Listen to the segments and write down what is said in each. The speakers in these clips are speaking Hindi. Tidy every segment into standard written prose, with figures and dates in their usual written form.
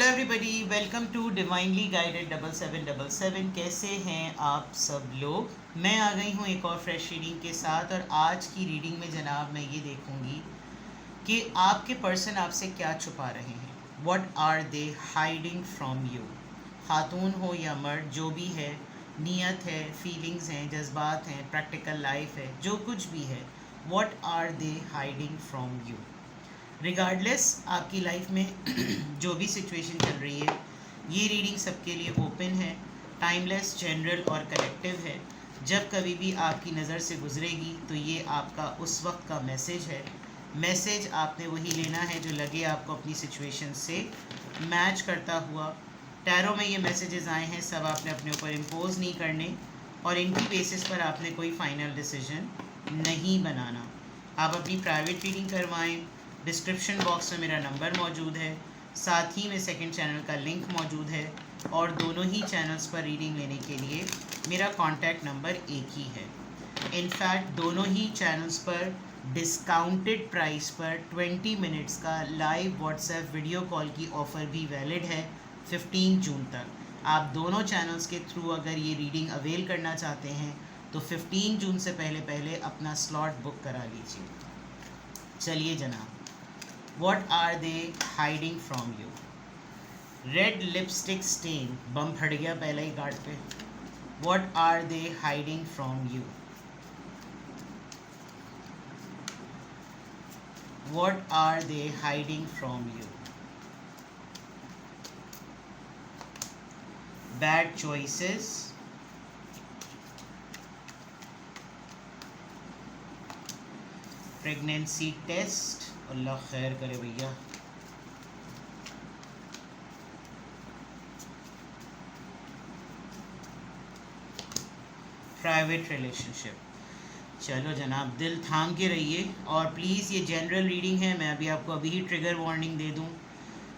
Everybody, welcome to divinely guided 7777। कैसे हैं आप सब लोग। मैं आ गई हूँ एक और फ्रेश रीडिंग के साथ। और आज की रीडिंग में जनाब मैं ये देखूँगी कि आपके पर्सन आपसे क्या छुपा रहे हैं। What are they hiding from you. खातून हो या मर्द, जो भी है, नीयत है, फीलिंग्स हैं, जज्बात हैं, प्रैक्टिकल लाइफ है, जो कुछ भी है, what are they hiding from you. Regardless आपकी लाइफ में जो भी सिचुएशन चल रही है, ये रीडिंग सबके लिए ओपन है, टाइमलेस, जनरल और कलेक्टिव है। जब कभी भी आपकी नज़र से गुजरेगी तो ये आपका उस वक्त का मैसेज है। मैसेज आपने वही लेना है जो लगे आपको अपनी सिचुएशन से मैच करता हुआ। टैरो में ये मैसेजेस आए हैं, सब आपने अपने ऊपर इम्पोज नहीं करने और इनकी बेसिस पर आपने कोई फाइनल डिसीजन नहीं बनाना। आप अपनी प्राइवेट रीडिंग करवाएं। डिस्क्रिप्शन बॉक्स में मेरा नंबर मौजूद है, साथ ही में सेकंड चैनल का लिंक मौजूद है और दोनों ही चैनल्स पर रीडिंग लेने के लिए मेरा कॉन्टैक्ट नंबर एक ही है। इनफैक्ट दोनों ही चैनल्स पर डिस्काउंटेड प्राइस पर 20 मिनट्स का लाइव व्हाट्सएप वीडियो कॉल की ऑफ़र भी वैलिड है 15 जून तक। आप दोनों चैनल्स के थ्रू अगर ये रीडिंग अवेल करना चाहते हैं तो 15 जून से पहले अपना स्लॉट बुक करा लीजिए। चलिए जनाब, What are they hiding from you? Red lipstick stain, बम फट गया पहले ही कार्ड पे। What are they hiding from you? What are they hiding from you? Bad choices, pregnancy test, अल्लाह खैर करे भैया, प्राइवेट रिलेशनशिप। चलो जनाब, दिल थाम के रहिए और प्लीज़ ये जनरल रीडिंग है। मैं आपको अभी ही ट्रिगर वार्निंग दे दूं,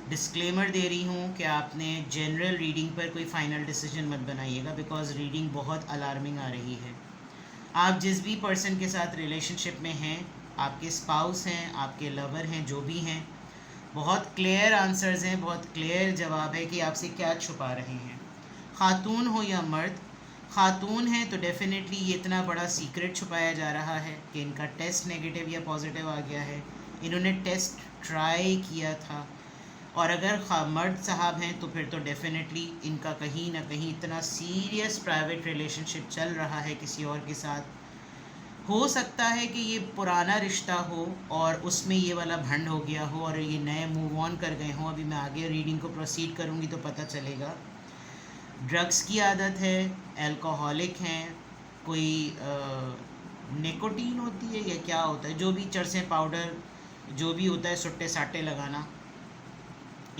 डिस्क्लेमर दे रही हूँ कि आपने जनरल रीडिंग पर कोई फ़ाइनल डिसीजन मत बनाइएगा, बिकॉज़ रीडिंग बहुत अलार्मिंग आ रही है। आप जिस भी पर्सन के साथ रिलेशनशिप में हैं, आपके स्पाउस हैं, आपके लवर हैं, जो भी हैं, बहुत क्लियर आंसर्स हैं, बहुत क्लियर जवाब है कि आपसे क्या छुपा रहे हैं। खातून हो या मर्द, खातून है तो डेफिनेटली ये इतना बड़ा सीक्रेट छुपाया जा रहा है कि इनका टेस्ट नेगेटिव या पॉजिटिव आ गया है, इन्होंने टेस्ट ट्राई किया था। और अगर मर्द साहब हैं तो फिर तो डेफिनेटली इनका कहीं ना कहीं इतना सीरियस प्राइवेट रिलेशनशिप चल रहा है किसी और के साथ। हो सकता है कि ये पुराना रिश्ता हो और उसमें ये वाला भंड हो गया हो और ये नए मूव ऑन कर गए हों। अभी मैं आगे रीडिंग को प्रोसीड करूँगी तो पता चलेगा। ड्रग्स की आदत है, अल्कोहलिक हैं, कोई निकोटीन होती है या क्या होता है, जो भी चरसे पाउडर जो भी होता है, सुट्टे साटे लगाना,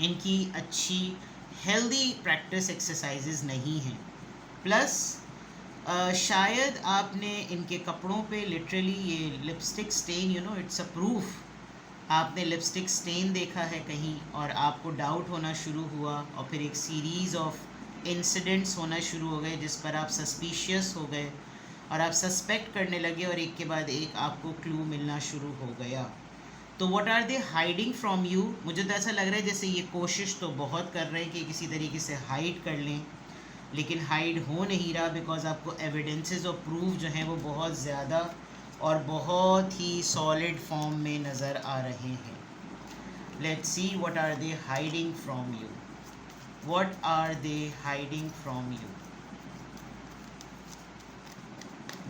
इनकी अच्छी हेल्दी प्रैक्टिस एक्सरसाइजेज नहीं हैं। प्लस शायद आपने इनके कपड़ों पे लिटरली ये lipstick stain, it's a proof, आपने लिपस्टिक स्टेन देखा है कहीं और आपको डाउट होना शुरू हुआ और फिर एक सीरीज़ ऑफ इंसिडेंट्स होना शुरू हो गए जिस पर आप सस्पिशियस हो गए और आप सस्पेक्ट करने लगे और एक के बाद एक आपको क्लू मिलना शुरू हो गया। तो what are they hiding from you. मुझे तो ऐसा लग रहा है जैसे ये कोशिश तो बहुत कर रहे हैं कि किसी तरीके से हाइड कर लें, लेकिन हाइड हो नहीं रहा, बिकॉज आपको एविडेंसेस और प्रूफ जो हैं वो बहुत ज़्यादा और बहुत ही सॉलिड फॉर्म में नज़र आ रहे हैं। Let's see what are they hiding from you. What are they hiding from you.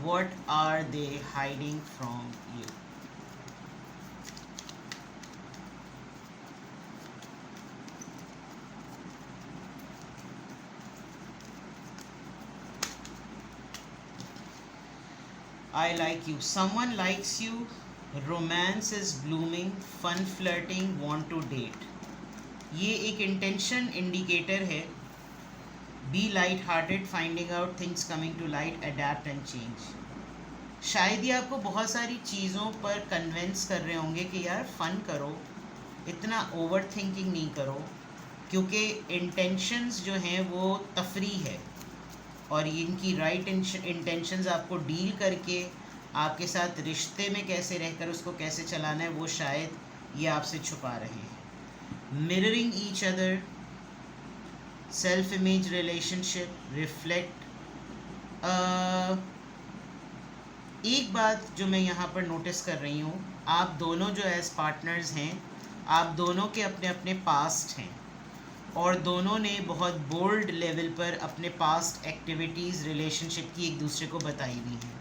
What are they hiding from you. I like you. Someone likes you. Romance is blooming. Fun flirting. Want to date. ये एक इंटेंशन इंडिकेटर है। Be light hearted. Finding out things coming to light. Adapt and change. शायद ये आपको बहुत सारी चीज़ों पर कन्विंस कर रहे होंगे कि यार फ़न करो, इतना ओवर थिंकिंग नहीं करो, क्योंकि इंटेंशंस जो हैं वो तफरी है और इनकी राइट इंटेंशंस आपको डील करके आपके साथ रिश्ते में कैसे रहकर उसको कैसे चलाना है वो शायद ये आपसे छुपा रहे हैं। Mirroring each other, self image relationship, reflect. एक बात जो मैं यहाँ पर नोटिस कर रही हूँ, आप दोनों जो एज पार्टनर्स हैं, आप दोनों के अपने अपने पास्ट हैं और दोनों ने बहुत बोल्ड लेवल पर अपने पास्ट एक्टिविटीज़ रिलेशनशिप की एक दूसरे को बताई हुई हैं,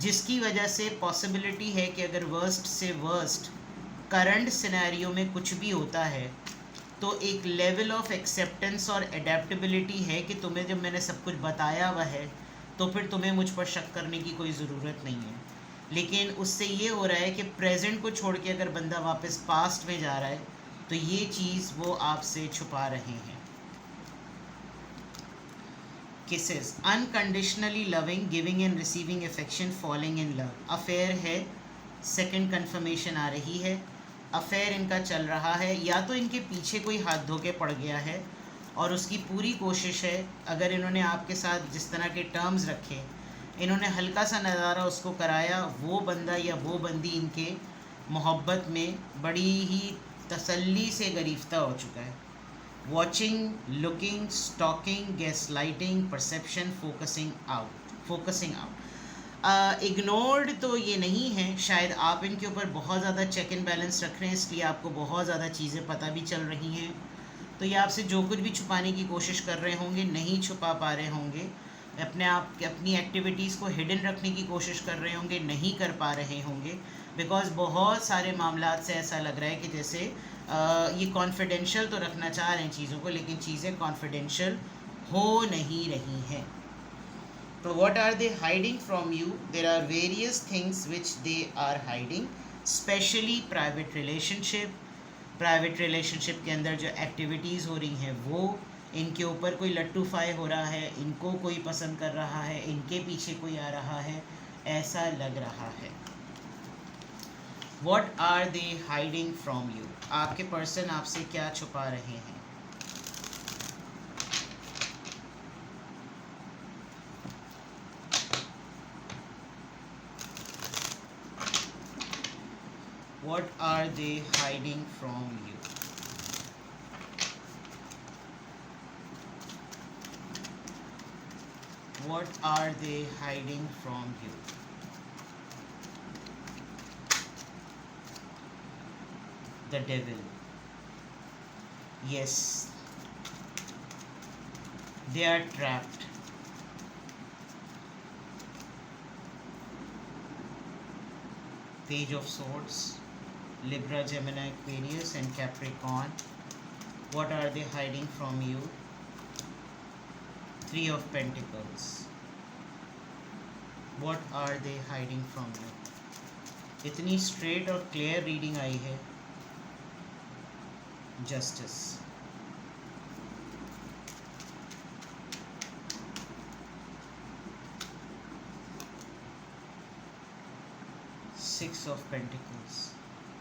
जिसकी वजह से पॉसिबिलिटी है कि अगर वर्स्ट से वर्स्ट करंट सिनेरियो में कुछ भी होता है तो एक लेवल ऑफ एक्सेप्टेंस और एडेप्टेबिलिटी है कि तुम्हें जब मैंने सब कुछ बताया हुआ है तो फिर तुम्हें मुझ पर शक करने की कोई ज़रूरत नहीं है। लेकिन उससे ये हो रहा है कि प्रेजेंट को छोड़ के अगर बंदा वापस पास्ट में जा रहा है तो ये चीज़ वो आपसे छुपा रहे हैं। Kisses, unconditionally loving, giving and receiving affection, falling in love. Affair है, सेकंड कंफर्मेशन आ रही है। अफेयर इनका चल रहा है, या तो इनके पीछे कोई हाथ धो के पड़ गया है और उसकी पूरी कोशिश है, अगर इन्होंने आपके साथ जिस तरह के टर्म्स रखे, इन्होंने हल्का सा नज़ारा उसको कराया, वो बंदा या वो बंदी इनके मोहब्बत में बड़ी ही तसल्ली से गरीफ्ता हो चुका है। Watching, looking, stalking, gaslighting, perception, focusing out. Ignored तो ये नहीं है, शायद आप इनके ऊपर बहुत ज़्यादा चेक एंड बैलेंस रख रहे हैं, इसलिए आपको बहुत ज़्यादा चीज़ें पता भी चल रही हैं, तो ये आपसे जो कुछ भी छुपाने की कोशिश कर रहे होंगे नहीं छुपा पा रहे होंगे, अपनी एक्टिविटीज़ को हिडन रखने की कोशिश कर रहे होंगे, नहीं कर पा रहे होंगे, बिकॉज़ बहुत सारे मामलात से ऐसा लग रहा है कि जैसे ये कॉन्फिडेंशियल तो रखना चाह रहे हैं चीज़ों को, लेकिन चीज़ें कॉन्फिडेंशियल हो नहीं रही हैं। तो what are they hiding from you? There are various things which they are hiding, specially private relationship. Private relationship के अंदर जो एक्टिविटीज़ हो रही हैं वो, इनके ऊपर कोई लट्टू फाई हो रहा है, इनको कोई पसंद कर रहा है, इनके पीछे कोई आ रहा है, ऐसा लग रहा है। What are they hiding from you? आपके पर्सन आपसे क्या छुपा रहे हैं? What are they hiding from you? What are they hiding from you? The devil. Yes, they are trapped. Page of Swords, Libra, Gemini, Aquarius and Capricorn. What are they hiding from you? Three of Pentacles. What are they hiding from you? इतनी स्ट्रेट और क्लियर रीडिंग आई है। Justice. Six of Pentacles.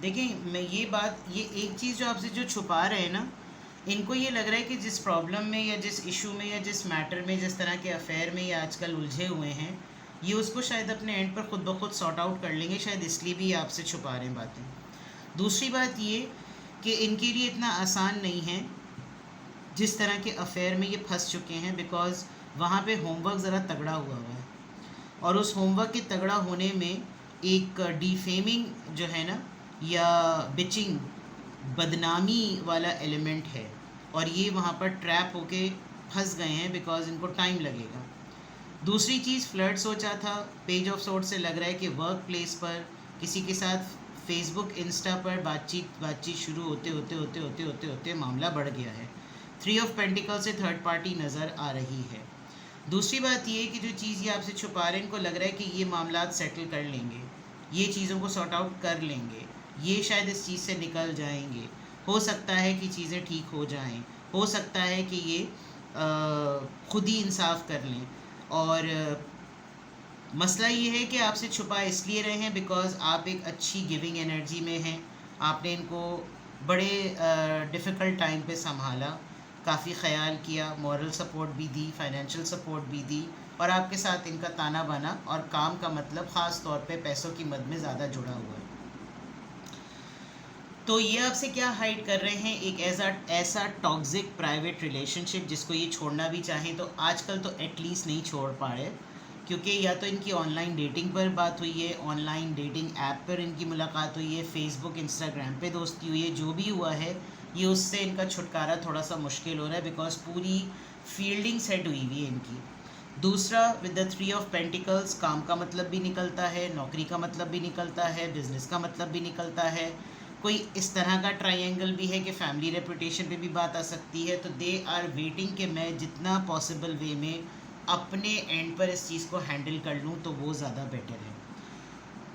देखें, मैं ये एक चीज़ जो आपसे जो छुपा रहे हैं ना, इनको ये लग रहा है कि जिस प्रॉब्लम में या जिस इशू में या जिस मैटर में, जिस तरह के अफेयर में ये आजकल उलझे हुए हैं, ये उसको शायद अपने एंड पर खुद ब खुद सॉर्ट आउट कर लेंगे, शायद इसलिए भी आपसे छुपा रहे हैं बातें। दूसरी बात ये कि इनके लिए इतना आसान नहीं है जिस तरह के अफेयर में ये फंस चुके हैं, बिकॉज़ वहाँ पे होमवर्क ज़रा तगड़ा हुआ है और उस होमवर्क के तगड़ा होने में एक डिफेमिंग जो है ना, या बिचिंग, बदनामी वाला एलिमेंट है और ये वहाँ पर ट्रैप होके फंस गए हैं, बिकॉज़ इनको टाइम लगेगा। दूसरी चीज़, फ्लर्ट सोचा था, पेज ऑफ सोर्ड से लग रहा है कि वर्क प्लेस पर किसी के साथ फेसबुक, इंस्टा पर बातचीत शुरू होते मामला बढ़ गया है। थ्री ऑफ पेंटिकल से थर्ड पार्टी नज़र आ रही है। दूसरी बात ये कि जो चीज़ ये आपसे छुपा रहे हैं, इनको लग रहा है कि ये मामलात सेटल कर लेंगे, ये चीज़ों को सॉर्ट आउट कर लेंगे, ये शायद इस चीज़ से निकल जाएंगे, हो सकता है कि चीज़ें ठीक हो जाएं, हो सकता है कि ये खुद ही इंसाफ कर लें। और मसला ये है कि आपसे छुपा इसलिए रहे हैं बिकॉज़ आप एक अच्छी गिविंग एनर्जी में हैं, आपने इनको बड़े डिफ़िकल्ट टाइम पे संभाला, काफ़ी ख्याल किया, मॉरल सपोर्ट भी दी, फाइनेंशियल सपोर्ट भी दी, और आपके साथ इनका ताना बाना और काम का मतलब ख़ास तौर पे पैसों की मद में ज़्यादा जुड़ा हुआ है। तो ये आपसे क्या हाइड कर रहे हैं, एक ऐसा टॉक्सिक प्राइवेट रिलेशनशिप जिसको ये छोड़ना भी चाहें तो आजकल तो एटलीस्ट नहीं छोड़ पा रहे, क्योंकि या तो इनकी ऑनलाइन डेटिंग पर बात हुई है, ऑनलाइन डेटिंग ऐप पर इनकी मुलाकात हुई है, फेसबुक इंस्टाग्राम पे दोस्ती हुई है, जो भी हुआ है ये उससे इनका छुटकारा थोड़ा सा मुश्किल हो रहा है, बिकॉज पूरी फील्डिंग सेट हुई हुई है इनकी। दूसरा, विद द 3 ऑफ पेंटिकल्स, काम का मतलब भी निकलता है, नौकरी का मतलब भी निकलता है, बिजनेस का मतलब भी निकलता है, कोई इस तरह का ट्रायंगल भी है कि फैमिली रेपुटेशन पे भी बात आ सकती है। तो दे आर वेटिंग कि मैं जितना पॉसिबल वे में अपने एंड पर इस चीज़ को हैंडल कर लूँ तो वो ज़्यादा बेटर है।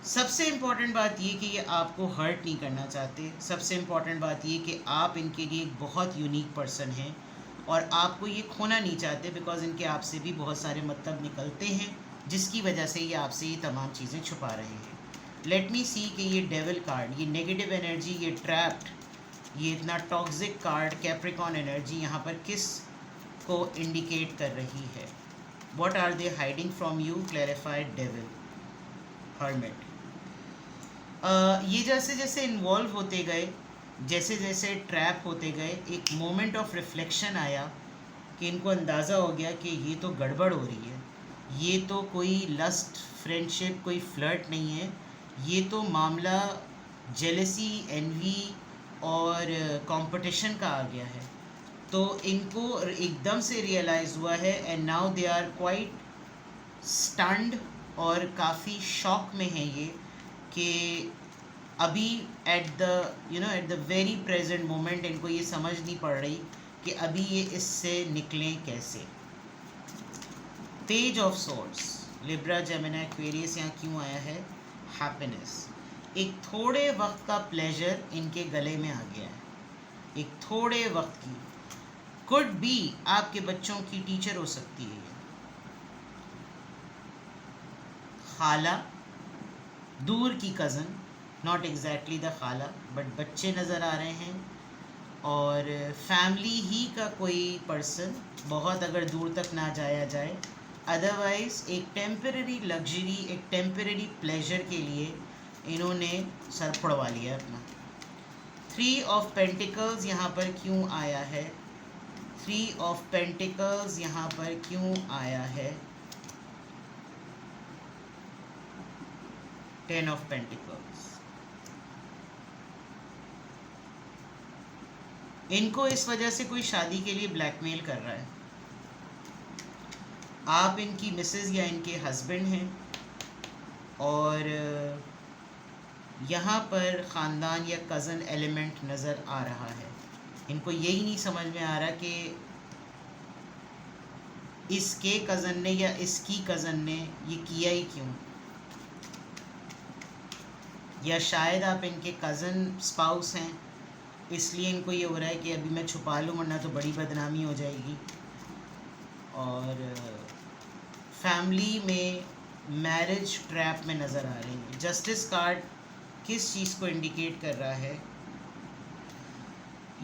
सबसे इम्पॉर्टेंट बात ये कि ये आपको हर्ट नहीं करना चाहते। सबसे इम्पॉर्टेंट बात ये कि आप इनके लिए एक बहुत यूनिक पर्सन हैं और आपको ये खोना नहीं चाहते, बिकॉज इनके आपसे भी बहुत सारे मतलब निकलते हैं जिसकी वजह से ये आपसे ये तमाम चीज़ें छुपा रहे हैं। लेट मी सी कि ये डेविल कार्ड, ये नेगेटिव एनर्जी, ये ट्रैप्ड, ये इतना टॉक्सिक कार्ड कैप्रिकॉन एनर्जी यहाँ पर किस को इंडिकेट कर रही है? What are they hiding from you? Clarified devil, hermit. ये जैसे जैसे इन्वॉल्व होते गए, जैसे जैसे ट्रैप होते गए, एक मोमेंट ऑफ रिफ्लेक्शन आया कि इनको अंदाज़ा हो गया कि ये तो गड़बड़ हो रही है, ये तो कोई लस्ट फ्रेंडशिप, कोई फ्लर्ट नहीं है, ये तो मामला जेलसी, एनवी और कंपटीशन का आ गया है। तो इनको एकदम से रियलाइज़ हुआ है and now they are quite stunned और काफ़ी शॉक में है ये कि अभी at the very present moment इनको ये समझ नहीं पड़ रही कि अभी ये इससे निकलें कैसे। Page of swords, Libra, Gemini, Aquarius, यहाँ क्यों आया है? हैप्पीनेस, एक थोड़े वक्त का प्लेजर इनके गले में आ गया है, एक थोड़े वक्त की। कुड बी आपके बच्चों की टीचर हो सकती है, खाला, दूर की कज़न, नॉट एग्जैक्टली द खाला बट बच्चे नज़र आ रहे हैं, और फैमिली ही का कोई पर्सन, बहुत अगर दूर तक ना जाया जाए, अदरवाइज़ एक टेम्परेरी लग्जरी, एक टेम्परेरी प्लेजर के लिए इन्होंने सर फुड़वा लिया अपना। 3 ऑफ पेंटिकल्स यहाँ पर क्यों आया है? 3 ऑफ पेंटिकल्स यहाँ पर क्यों आया है? 10 ऑफ पेंटिकल्स, इनको इस वजह से कोई शादी के लिए ब्लैकमेल कर रहा है। आप इनकी मिसेस या इनके हस्बैंड हैं और यहाँ पर ख़ानदान या कज़न एलिमेंट नज़र आ रहा है। इनको यही नहीं समझ में आ रहा कि इसके कज़न ने या इसकी कज़न ने ये किया ही क्यों, या शायद आप इनके कज़न स्पाउस हैं इसलिए इनको ये हो रहा है कि अभी मैं छुपा लूँ वरना तो बड़ी बदनामी हो जाएगी। और फैमिली में मैरिज ट्रैप में नज़र आ रही है। जस्टिस कार्ड किस चीज़ को इंडिकेट कर रहा है?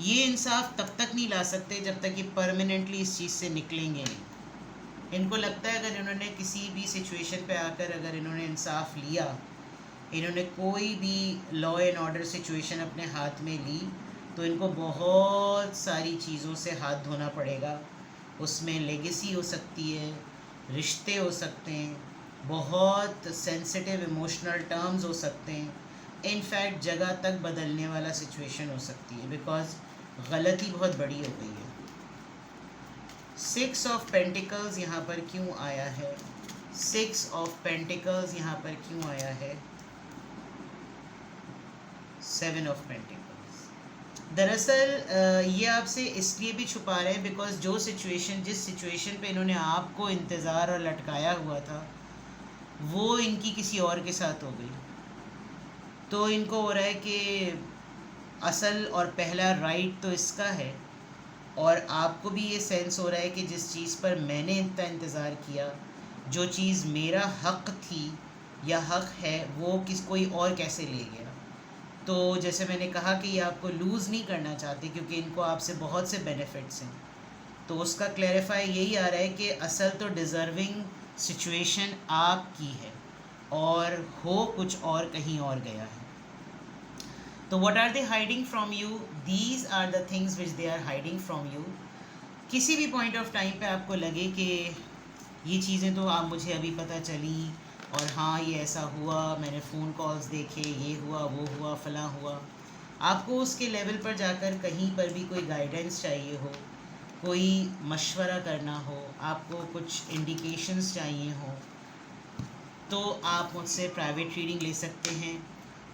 ये इंसाफ तब तक नहीं ला सकते जब तक ये परमानेंटली इस चीज़ से निकलेंगे नहीं। इनको लगता है अगर इन्होंने किसी भी सिचुएशन पे आकर अगर इन्होंने इंसाफ लिया, इन्होंने कोई भी लॉ एंड ऑर्डर सिचुएशन अपने हाथ में ली, तो इनको बहुत सारी चीज़ों से हाथ धोना पड़ेगा। उसमें लेगेसी हो सकती है, रिश्ते हो सकते हैं, बहुत सेंसिटिव इमोशनल टर्म्स हो सकते हैं, इनफैक्ट जगह तक बदलने वाला सिचुएशन हो सकती है, बिकॉज गलती बहुत बड़ी हो गई है। 6 ऑफ पेंटिकल्स यहाँ पर क्यों आया है? 6 ऑफ पेंटिकल्स यहाँ पर क्यों आया है? 7 ऑफ पेंटिकल्स। दरअसल ये आपसे इसलिए भी छुपा रहे हैं बिकॉज जिस सिचुएशन पे इन्होंने आपको इंतज़ार और लटकाया हुआ था वो इनकी किसी और के साथ हो गई। तो इनको हो रहा है कि असल और पहला राइट तो इसका है, और आपको भी ये सेंस हो रहा है कि जिस चीज़ पर मैंने इतना इंतज़ार किया, जो चीज़ मेरा हक़ थी या हक़ है, वो कोई और कैसे ले गया। तो जैसे मैंने कहा कि ये आपको लूज़ नहीं करना चाहते क्योंकि इनको आपसे बहुत से बेनिफिट्स हैं, तो उसका क्लैरिफाई यही आ रहा है कि असल तो डिज़र्विंग सिचुएशन आपकी है और हो कुछ और कहीं और गया है। तो what are they hiding from you? These are the things which they are hiding from you. किसी भी पॉइंट ऑफ टाइम पे आपको लगे कि ये चीज़ें तो आप मुझे अभी पता चली और हाँ ये ऐसा हुआ, मैंने फ़ोन कॉल्स देखे, ये हुआ वो हुआ फलां हुआ, आपको उसके लेवल पर जाकर कहीं पर भी कोई गाइडेंस चाहिए हो, कोई मशवरा करना हो, आपको कुछ इंडिकेशंस चाहिए हो, तो आप मुझसे प्राइवेट रीडिंग ले सकते हैं।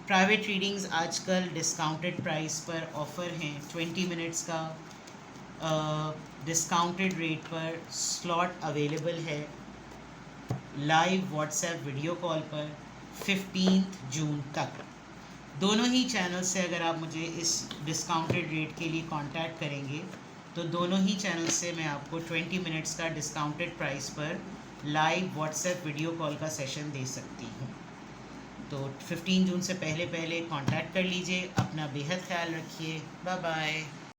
प्राइवेट रीडिंग्स आजकल डिस्काउंटेड प्राइस पर ऑफ़र हैं। 20 मिनट्स का डिस्काउंटेड रेट पर स्लॉट अवेलेबल है लाइव व्हाट्सएप वीडियो कॉल पर 15 जून तक। दोनों ही चैनल से अगर आप मुझे इस डिस्काउंटेड रेट के लिए कांटेक्ट करेंगे तो दोनों ही चैनल से मैं आपको 20 मिनट्स का डिस्काउंटेड प्राइस पर लाइव व्हाट्सएप वीडियो कॉल का सेशन दे सकती हूँ। तो 15 जून से पहले पहले कांटेक्ट कर लीजिए। अपना बेहद ख्याल रखिए। Bye bye.